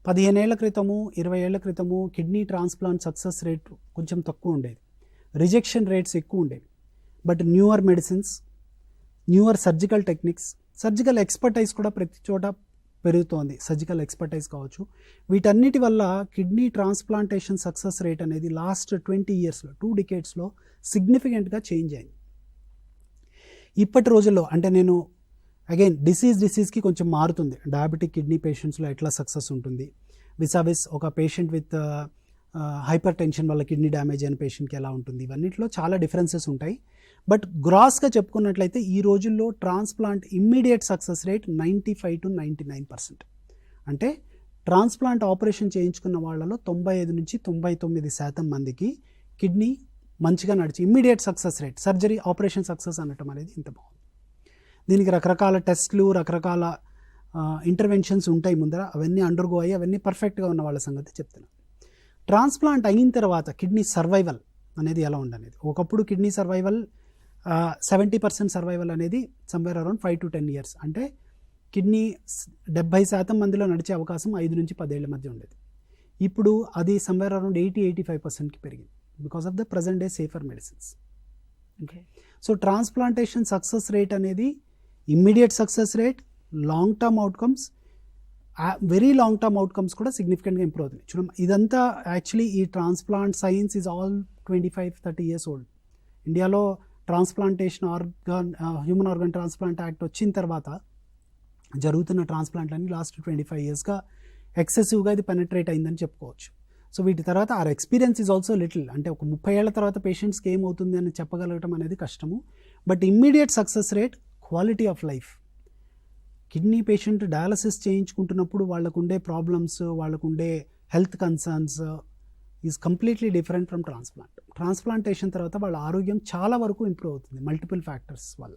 15 ఏళ్ల క్రితము 20 ఏళ్ల క్రితము కిడ్నీ ట్రాన్స్ప్లాంట్ సక్సెస్ రేట్ కొంచెం తక్కువ ఉండేది, రిజెక్షన్ రేట్స్ ఎక్కువ ఉండేవి. But newer medicines, newer surgical techniques, surgical expertise కూడా ప్రతి చోట పెరుగుతోంది. సర్జికల్ ఎక్స్పర్టైజ్ కావచ్చు, వీటన్నిటి వల్ల కిడ్నీ ట్రాన్స్ప్లాంటేషన్ సక్సెస్ రేట్ అనేది లాస్ట్ 20 ఇయర్స్లో 2 డికేడ్స్లో సిగ్నిఫికెంట్గా చేంజ్ అయింది. ఇప్పటి రోజుల్లో అంటే నేను అగైన్ డిసీజ్కి కొంచెం మారుతుంది. డయాబెటిక్ కిడ్నీ పేషెంట్స్లో ఎట్లా సక్సెస్ ఉంటుంది, విసావిస్ ఒక పేషెంట్ విత్ హైపర్ టెన్షన్ వల్ల కిడ్నీ డ్యామేజ్ అయిన పేషెంట్కి ఎలా ఉంటుంది, ఇవన్నిట్లో చాలా డిఫరెన్సెస్ ఉంటాయి. బట్ గ్రాస్గా చెప్పుకున్నట్లయితే ఈ రోజుల్లో transplant immediate success rate 95 to 99%. అంటే ట్రాన్స్ప్లాంట్ ఆపరేషన్ చేయించుకున్న వాళ్ళలో 95 నుంచి 99% మందికి కిడ్నీ మంచిగా నడిచి immediate success rate, surgery operation success అనటం అనేది ఇంత బాగుంది. దీనికి రకరకాల టెస్ట్లు, రకరకాల ఇంటర్వెన్షన్స్ ఉంటాయి ముందర, అవన్నీ అండర్గో అయ్యి అవన్నీ పర్ఫెక్ట్గా ఉన్న వాళ్ళ సంగతి చెప్తున్నాను. ట్రాన్స్ప్లాంట్ అయిన తర్వాత కిడ్నీ సర్వైవల్ అనేది ఎలా ఉండనేది, ఒకప్పుడు కిడ్నీ సర్వైవల్ 70% సర్వైవల్ అనేది సమ్వేర్ అరౌండ్ 5 to 10 years. అంటే కిడ్నీ 70% మందిలో నడిచే అవకాశం 5 నుంచి 10 ఏళ్ల మధ్య ఉండేది. ఇప్పుడు అది సమ్వేర్ అరౌండ్ 80-85%కి పెరిగింది because of the present day safer medicines. Okay, so transplantation success rate అనేది immediate success rate, long term outcomes, very long term outcomes కూడా సిగ్నిఫికెంట్గా ఇంప్రూవ్ అవుతుంది. చూడండి, ఇదంతా యాక్చువల్లీ ఈ transplant science is all 25-30 years old. ఇండియాలో transplantation human organ transplant act వచ్చిన తర్వాత జరుగుతున్న ట్రాన్స్ప్లాంట్లన్నీ లాస్ట్ 25 yearsగా ఎక్సెసివ్గా ఇది పెనట్రేట్ అయిందని చెప్పుకోవచ్చు. సో వీటి తర్వాత our experience is also little, అంటే ఒక 30 ఏళ్ల తర్వాత పేషెంట్స్కి ఏమవుతుంది అని చెప్పగలగటం అనేది కష్టము. But immediate success rate, quality of life, kidney patient dialysis చేయించుకుంటున్నప్పుడు వాళ్ళకుండే ప్రాబ్లమ్స్, వాళ్ళకుండే health concerns is completely different from transplantation తర్వాత వాళ్ళ ఆరోగ్యం చాలా వరకు ఇంప్రూవ్ అవుతుంది మల్టిపుల్ ఫ్యాక్టర్స్ వల్ల.